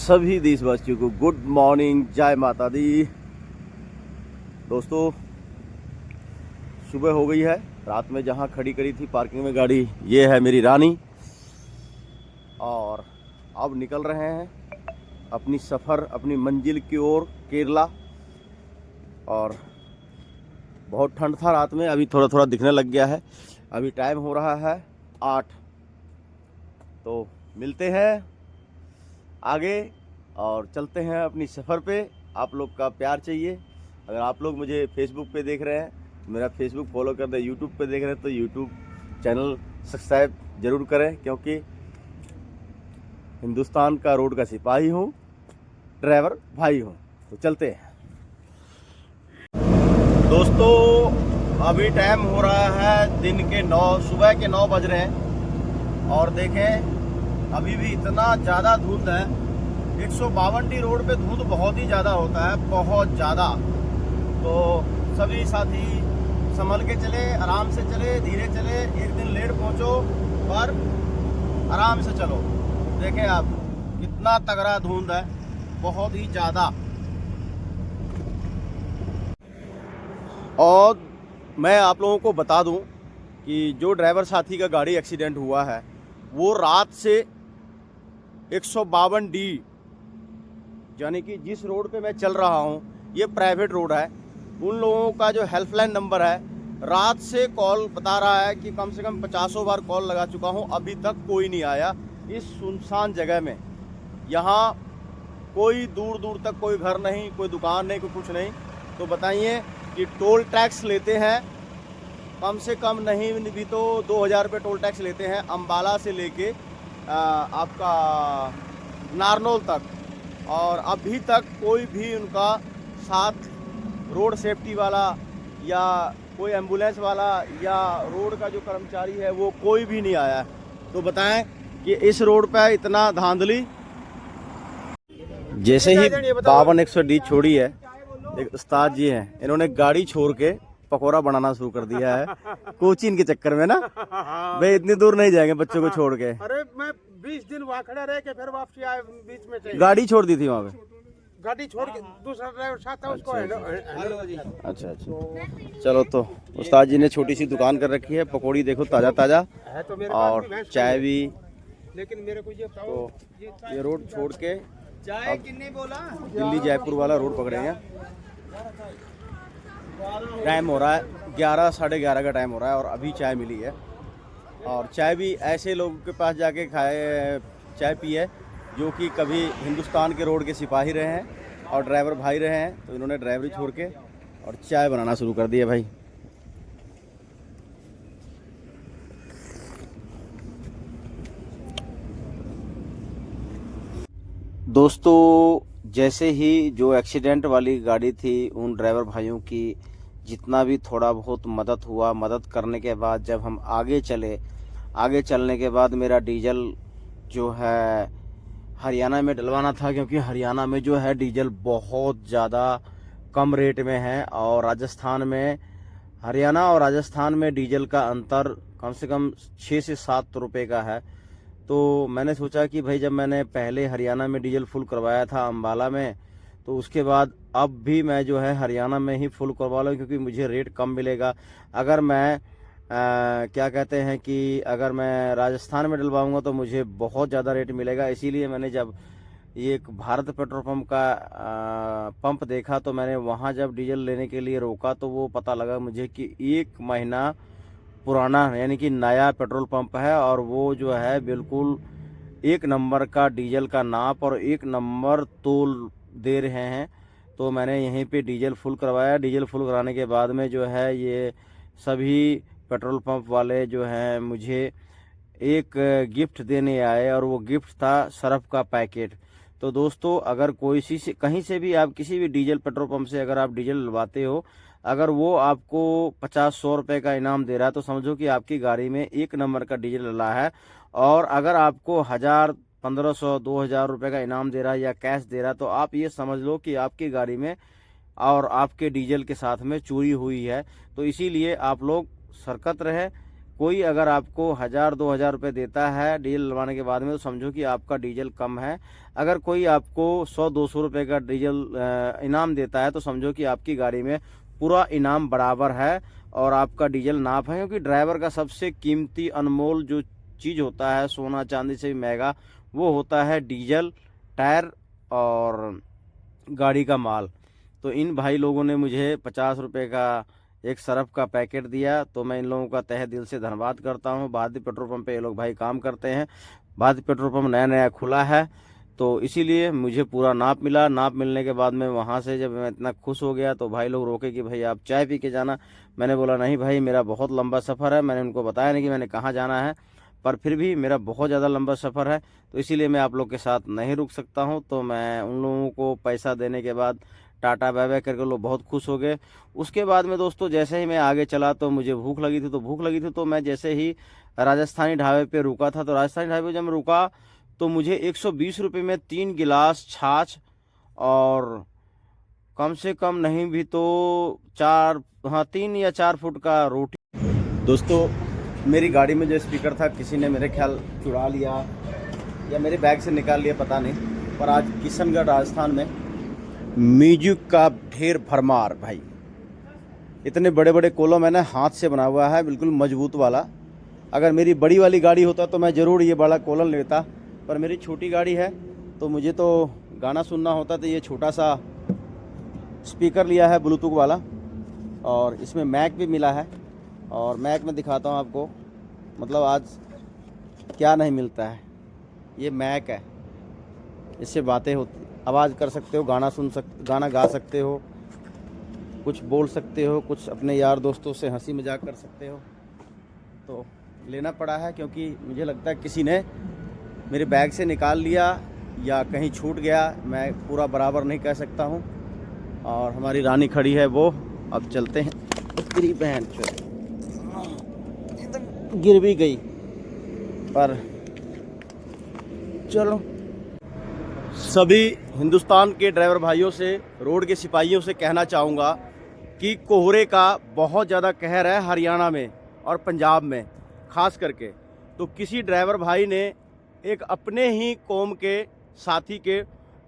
सभी देशवासियों को गुड मॉर्निंग, जय माता दी। दोस्तों, सुबह हो गई है। रात में जहां खड़ी करी थी पार्किंग में गाड़ी, ये है मेरी रानी। और अब निकल रहे हैं अपनी सफ़र, अपनी मंजिल की ओर, केरला। और बहुत ठंड था रात में, अभी थोड़ा थोड़ा दिखने लग गया है। अभी टाइम हो रहा है 8। तो मिलते हैं आगे और चलते हैं अपनी सफ़र पे। आप लोग का प्यार चाहिए। अगर आप लोग मुझे फेसबुक पे देख रहे हैं तो मेरा फेसबुक फॉलो कर दें, यूट्यूब पे देख रहे हैं तो यूट्यूब चैनल सब्सक्राइब ज़रूर करें, क्योंकि हिंदुस्तान का रोड का सिपाही हूँ, ड्राइवर भाई हूँ। तो चलते हैं दोस्तों। अभी टाइम हो रहा है दिन के 9, सुबह के 9 बज रहे हैं। और देखें, अभी भी इतना ज़्यादा धुंध है। 152 रोड पे धुंध बहुत ही ज़्यादा होता है, बहुत ज़्यादा। तो सभी साथी संभल के चले, आराम से चले, धीरे चले। एक दिन लेट पहुंचो पर आराम से चलो। देखें आप, कितना तगड़ा धुंध है, बहुत ही ज़्यादा। और मैं आप लोगों को बता दूं कि जो ड्राइवर साथी का गाड़ी एक्सीडेंट हुआ है, वो रात से 152D, यानी कि जिस रोड पे मैं चल रहा हूँ, ये प्राइवेट रोड है, उन लोगों का जो हेल्पलाइन नंबर है, रात से कॉल बता रहा है कि कम से कम 50 बार कॉल लगा चुका हूँ, अभी तक कोई नहीं आया इस सुनसान जगह में। यहाँ कोई दूर दूर तक कोई घर नहीं, कोई दुकान नहीं, कोई कुछ नहीं। तो बताइए कि टोल टैक्स लेते हैं, कम से कम नहीं भी तो 2000 रुपये टोल टैक्स लेते हैं, अम्बाला से लेके आपका नारनौल तक। और अभी तक कोई भी उनका साथ रोड सेफ्टी वाला या कोई एम्बुलेंस वाला या रोड का जो कर्मचारी है, वो कोई भी नहीं आया। तो बताएं कि इस रोड पे इतना धांधली। जैसे ही 52-100D छोड़ी है, एक उस्ताद जी हैं, इन्होंने गाड़ी छोड़ के पकौड़ा बनाना शुरू कर दिया है कोचिंग के चक्कर में ना। भाई इतनी दूर नहीं जाएंगे बच्चों को छोड़ के। अरे मैं 20 दिन वहाँ खड़ा रह के फिर वापसी आए, बीच में से गाड़ी छोड़ दी थी वहाँ पे। गाड़ी छोड़ के दूसरा ड्राइवर साथ था, उसको अच्छा। चलो, तो उस्ताद जी ने छोटी सी दुकान कर रखी है, पकौड़ी देखो ताज़ा ताज़ा, है तो मेरे और पास भी चाय भी। लेकिन मेरे को ये बताओ, तो ये रोड छोड़ के चाय कितने बोला? दिल्ली जयपुर वाला रोड पकड़ेंगे। टाइम हो रहा है 11, 11:30 का टाइम हो रहा है और अभी चाय मिली है। और चाय भी ऐसे लोगों के पास जाके खाए, चाय पी है जो कि कभी हिंदुस्तान के रोड के सिपाही रहे हैं और ड्राइवर भाई रहे हैं। तो इन्होंने ड्राइवरी छोड़ के और चाय बनाना शुरू कर दी है भाई। दोस्तों, जैसे ही जो एक्सीडेंट वाली गाड़ी थी, उन ड्राइवर भाइयों की जितना भी थोड़ा बहुत मदद हुआ, मदद करने के बाद जब हम आगे चलने के बाद मेरा डीजल जो है हरियाणा में डलवाना था, क्योंकि हरियाणा में जो है डीजल बहुत ज़्यादा कम रेट में है। और हरियाणा और राजस्थान में डीजल का अंतर कम से कम 6 से 7 रुपये का है। तो मैंने सोचा कि भाई, जब मैंने पहले हरियाणा में डीजल फुल करवाया था अम्बाला में, तो उसके बाद अब भी मैं जो है हरियाणा में ही फुल करवा लूँ, क्योंकि मुझे रेट कम मिलेगा। अगर मैं क्या कहते हैं कि अगर मैं राजस्थान में डलवाऊंगा तो मुझे बहुत ज़्यादा रेट मिलेगा। इसीलिए मैंने जब ये एक भारत पेट्रोल पंप का पंप देखा, तो मैंने वहाँ जब डीजल लेने के लिए रोका, तो वो पता लगा मुझे कि 1 महीना पुराना, यानी कि नया पेट्रोल पंप है। और वो जो है बिल्कुल 1 नंबर का डीजल का नाप और 1 नंबर तोल दे रहे हैं। तो मैंने यहीं पे डीजल फुल करवाया। डीजल फुल कराने के बाद में जो है ये सभी पेट्रोल पंप वाले जो हैं मुझे एक गिफ्ट देने आए, और वो गिफ्ट था सर्फ का पैकेट। तो दोस्तों, अगर कोई से कहीं से भी आप किसी भी डीजल पेट्रोल पंप से अगर आप डीजल डलवाते हो, अगर वो आपको 50-100 रुपये का इनाम दे रहा है, तो समझो कि आपकी गाड़ी में 1 नंबर का डीजल डला है। और अगर आपको 1000, 1500, 2000 रुपये का इनाम दे रहा है या कैश दे रहा है, तो आप ये समझ लो कि आपकी गाड़ी में और आपके डीजल के साथ में चोरी हुई है। तो इसीलिए आप लोग सतर्क रहे, कोई अगर आपको 1000-2000 रुपये देता है डीजल डलवाने के बाद में, तो समझो कि आपका डीजल कम है। अगर कोई आपको 100-200 रुपये का डीजल इनाम देता है, तो समझो कि आपकी गाड़ी में पूरा इनाम बराबर है और आपका डीजल नाप है। क्योंकि ड्राइवर का सबसे कीमती अनमोल जो चीज़ होता है, सोना चांदी से भी महंगा, वो होता है डीजल, टायर और गाड़ी का माल। तो इन भाई लोगों ने मुझे 50 रुपये का एक सरफ का पैकेट दिया, तो मैं इन लोगों का तहे दिल से धन्यवाद करता हूं। भारतीय पेट्रोल पंप पे ये लोग भाई काम करते हैं। भारतीय पेट्रोल पंप नया नया खुला है, तो इसीलिए मुझे पूरा नाप मिला। नाप मिलने के बाद में वहाँ से जब मैं इतना खुश हो गया, तो भाई लोग रोके कि भाई आप चाय पी के जाना। मैंने बोला नहीं भाई, मेरा बहुत लंबा सफ़र है। मैंने उनको बताया नहीं कि मैंने कहाँ जाना है, पर फिर भी मेरा बहुत ज़्यादा लंबा सफ़र है, तो इसीलिए मैं आप लोग के साथ नहीं रुक सकता हूँ। तो मैं उन लोगों को पैसा देने के बाद टाटा बाय बाय करके लोग बहुत खुश हो गए। उसके बाद में दोस्तों जैसे ही मैं आगे चला, तो मुझे भूख लगी थी। तो मैं जैसे ही राजस्थानी ढाबे पे रुका था, तो राजस्थानी ढाबे पे जब मैं रुका, तो मुझे 120 रुपये में 3 गिलास छाछ और कम से कम नहीं भी तो 3 या 4 फुट का रोटी। दोस्तों मेरी गाड़ी में जो स्पीकर था, किसी ने मेरे ख्याल चुरा लिया या मेरे बैग से निकाल लिया, पता नहीं। पर आज किशनगढ़ राजस्थान में म्यूजिक का ढेर भरमार भाई। इतने बड़े बड़े कोलम मैंने हाथ से बना हुआ है, बिल्कुल मजबूत वाला। अगर मेरी बड़ी वाली गाड़ी होता तो मैं ज़रूर ये बड़ा कोलम लेता, पर मेरी छोटी गाड़ी है, तो मुझे तो गाना सुनना होता, तो ये छोटा सा स्पीकर लिया है ब्लूटूथ वाला, और इसमें मैक भी मिला है। और मैक में दिखाता हूँ आपको, मतलब आज क्या नहीं मिलता है। ये मैक है, इससे बातें होती, आवाज़ कर सकते हो, गाना गा सकते हो, कुछ बोल सकते हो, कुछ अपने यार दोस्तों से हंसी मजाक कर सकते हो। तो लेना पड़ा है, क्योंकि मुझे लगता है किसी ने मेरे बैग से निकाल लिया या कहीं छूट गया, मैं पूरा बराबर नहीं कह सकता हूँ। और हमारी रानी खड़ी है, वो अब चलते हैं। तेरी बहन गिर भी गई, पर चलो। सभी हिंदुस्तान के ड्राइवर भाइयों से, रोड के सिपाहियों से कहना चाहूँगा कि कोहरे का बहुत ज़्यादा कहर है हरियाणा में और पंजाब में खास करके। तो किसी ड्राइवर भाई ने एक अपने ही कौम के साथी के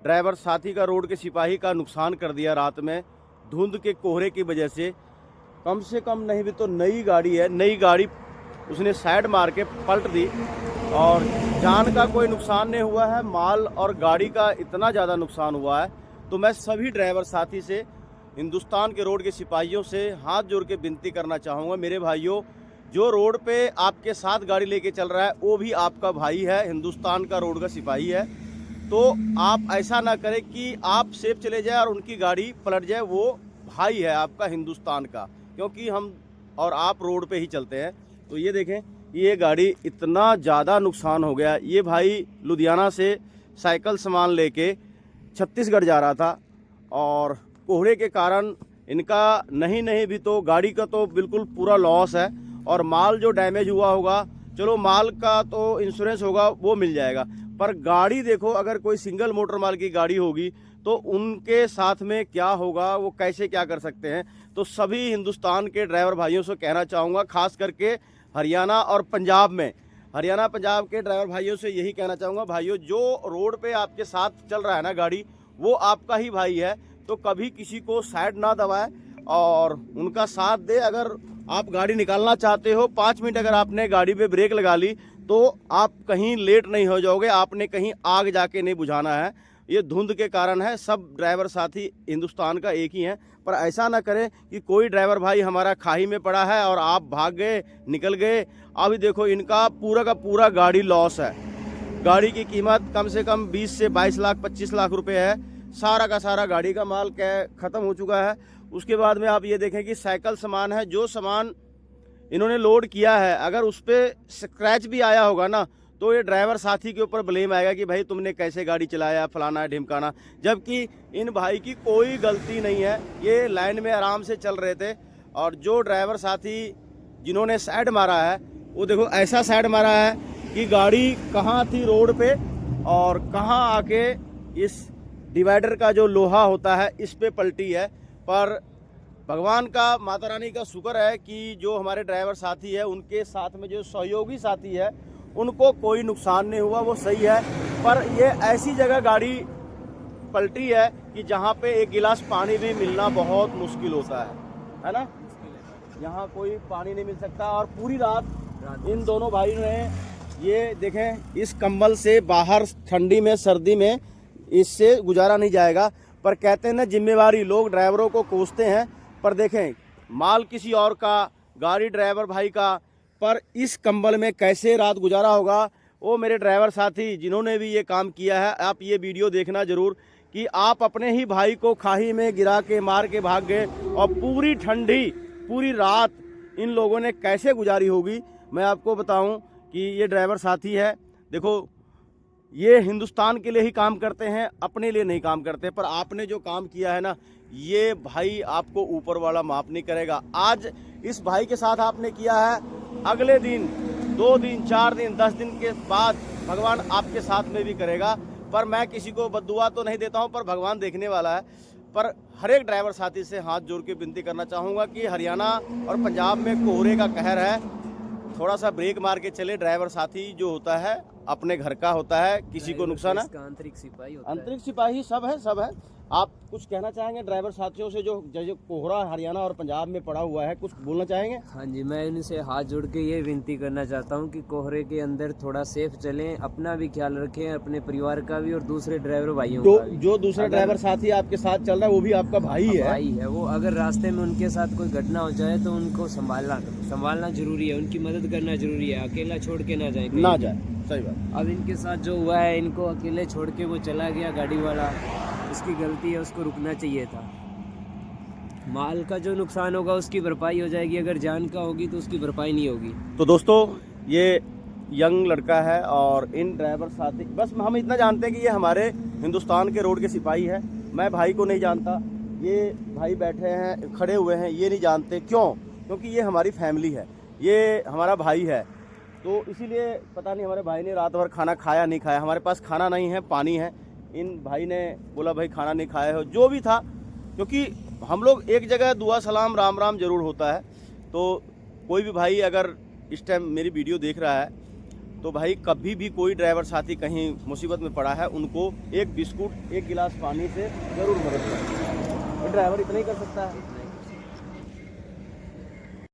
ड्राइवर साथी का, रोड के सिपाही का नुकसान कर दिया रात में धुंध के कोहरे की वजह से। कम से कम नहीं भी तो नई गाड़ी है, नई गाड़ी उसने साइड मार के पलट दी, और जान का कोई नुकसान नहीं हुआ है, माल और गाड़ी का इतना ज़्यादा नुकसान हुआ है। तो मैं सभी ड्राइवर साथी से, हिंदुस्तान के रोड के सिपाहियों से हाथ जोड़ के विनती करना चाहूँगा, मेरे भाइयों, जो रोड पे आपके साथ गाड़ी लेके चल रहा है वो भी आपका भाई है, हिंदुस्तान का रोड का सिपाही है। तो आप ऐसा ना करें कि आप सेफ चले जाए और उनकी गाड़ी पलट जाए। वो भाई है आपका हिंदुस्तान का, क्योंकि हम और आप रोड पे ही चलते हैं। तो ये देखें, ये गाड़ी इतना ज़्यादा नुकसान हो गया। ये भाई लुधियाना से साइकिल सामान लेके छत्तीसगढ़ जा रहा था, और कोहरे के कारण इनका नहीं भी तो गाड़ी का तो बिल्कुल पूरा लॉस है। और माल जो डैमेज हुआ होगा, चलो माल का तो इंश्योरेंस होगा, वो मिल जाएगा, पर गाड़ी देखो, अगर कोई सिंगल मोटर माल की गाड़ी होगी तो उनके साथ में क्या होगा, वो कैसे क्या कर सकते हैं। तो सभी हिंदुस्तान के ड्राइवर भाइयों से कहना चाहूँगा, खास करके हरियाणा और पंजाब में, हरियाणा पंजाब के ड्राइवर भाइयों से यही कहना चाहूँगा, भाइयों जो रोड पे आपके साथ चल रहा है ना गाड़ी, वो आपका ही भाई है। तो कभी किसी को साइड ना दबाए और उनका साथ दे। अगर आप गाड़ी निकालना चाहते हो, 5 मिनट अगर आपने गाड़ी पे ब्रेक लगा ली, तो आप कहीं लेट नहीं हो जाओगे, आपने कहीं आग जाके नहीं बुझाना है। ये धुंध के कारण है। सब ड्राइवर साथी हिंदुस्तान का एक ही है, पर ऐसा ना करें कि कोई ड्राइवर भाई हमारा खाई में पड़ा है और आप भाग गए, निकल गए। अभी देखो, इनका पूरा का पूरा गाड़ी लॉस है। गाड़ी की कीमत कम से कम 20 से 22 लाख 25 लाख रुपए है। सारा का सारा गाड़ी का माल ख़त्म हो चुका है। उसके बाद में आप ये देखें कि साइकिल सामान है, जो सामान इन्होंने लोड किया है, अगर उस पर स्क्रैच भी आया होगा ना, तो ये ड्राइवर साथी के ऊपर ब्लेम आएगा कि भाई तुमने कैसे गाड़ी चलाया, फलाना ढिमकाना, जबकि इन भाई की कोई गलती नहीं है। ये लाइन में आराम से चल रहे थे, और जो ड्राइवर साथी जिन्होंने साइड मारा है, वो देखो ऐसा साइड मारा है कि गाड़ी कहाँ थी रोड पे और कहाँ आके इस डिवाइडर का जो लोहा होता है इस पे पलटी है। पर भगवान का, माता रानी का शुक्र है कि जो हमारे ड्राइवर साथी है उनके साथ में जो सहयोगी साथी है उनको कोई नुकसान नहीं हुआ, वो सही है। पर ये ऐसी जगह गाड़ी पलटी है कि जहाँ पे एक गिलास पानी भी मिलना बहुत मुश्किल होता है ना। यहाँ कोई पानी नहीं मिल सकता और पूरी रात इन दोनों भाइयों ने ये देखें, इस कंबल से बाहर ठंडी में सर्दी में इससे गुजारा नहीं जाएगा। पर कहते हैं ना, जिम्मेवारी लोग ड्राइवरों को कोसते हैं, पर देखें माल किसी और का, गाड़ी ड्राइवर भाई का, पर इस कंबल में कैसे रात गुजारा होगा। वो मेरे ड्राइवर साथी जिन्होंने भी ये काम किया है, आप ये वीडियो देखना ज़रूर कि आप अपने ही भाई को खाई में गिरा के मार के भाग गए और पूरी ठंडी पूरी रात इन लोगों ने कैसे गुजारी होगी। मैं आपको बताऊं कि ये ड्राइवर साथी है, देखो ये हिंदुस्तान के लिए ही काम करते हैं, अपने लिए नहीं काम करते। पर आपने जो काम किया है ना, ये भाई आपको ऊपर वाला माफ नहीं करेगा। आज इस भाई के साथ आपने किया है, अगले दिन 2 दिन 4 दिन 10 दिन के बाद भगवान आपके साथ में भी करेगा। पर मैं किसी को बद्दुआ तो नहीं देता हूं, पर भगवान देखने वाला है। पर हर एक ड्राइवर साथी से हाथ जोड़ के विनती करना चाहूँगा कि हरियाणा और पंजाब में कोहरे का कहर है, थोड़ा सा ब्रेक मार के चले। ड्राइवर साथी जो होता है अपने घर का होता है, किसी को नुकसान है। आंतरिक सिपाही होता आंतरिक सिपाही सब है। आप कुछ कहना चाहेंगे ड्राइवर साथियों से जो कोहरा हरियाणा और पंजाब में पड़ा हुआ है, कुछ बोलना चाहेंगे? हाँ जी, मैं इनसे हाथ जोड़ के ये विनती करना चाहता हूँ कि कोहरे के अंदर थोड़ा सेफ चलें, अपना भी ख्याल रखें, अपने परिवार का भी और दूसरे ड्राइवर भाइयों का भी। जो दूसरा ड्राइवर साथी आपके साथ चल रहा है वो भी आपका भाई है। वो अगर रास्ते में उनके साथ कोई घटना हो जाए तो उनको संभालना जरूरी है, उनकी मदद करना जरूरी है, अकेला छोड़ के ना जाए। सही बात। अब इनके साथ जो हुआ है, इनको अकेले छोड़ के वो चला गया गाड़ी वाला, उसकी गलती है, उसको रुकना चाहिए था। माल का जो नुकसान होगा उसकी भरपाई हो जाएगी, अगर जान का होगी तो उसकी भरपाई नहीं होगी। तो दोस्तों ये यंग लड़का है और इन ड्राइवर साथी, बस हम इतना जानते हैं कि ये हमारे हिंदुस्तान के रोड के सिपाही है। मैं भाई को नहीं जानता, ये भाई बैठे हैं खड़े हुए हैं, ये नहीं जानते। क्यों? क्योंकि ये हमारी फैमिली है, ये हमारा भाई है। तो इसीलिए पता नहीं हमारे भाई ने रात भर खाना खाया नहीं खाया। हमारे पास खाना नहीं है, पानी है। इन भाई ने बोला भाई खाना नहीं खाया हो, जो भी था, क्योंकि हम लोग एक जगह दुआ सलाम राम राम जरूर होता है। तो कोई भी भाई अगर इस टाइम मेरी वीडियो देख रहा है तो भाई कभी भी कोई ड्राइवर साथी कहीं मुसीबत में पड़ा है, उनको एक बिस्कुट एक गिलास पानी से ज़रूर मदद करें। ड्राइवर इतना ही कर सकता है।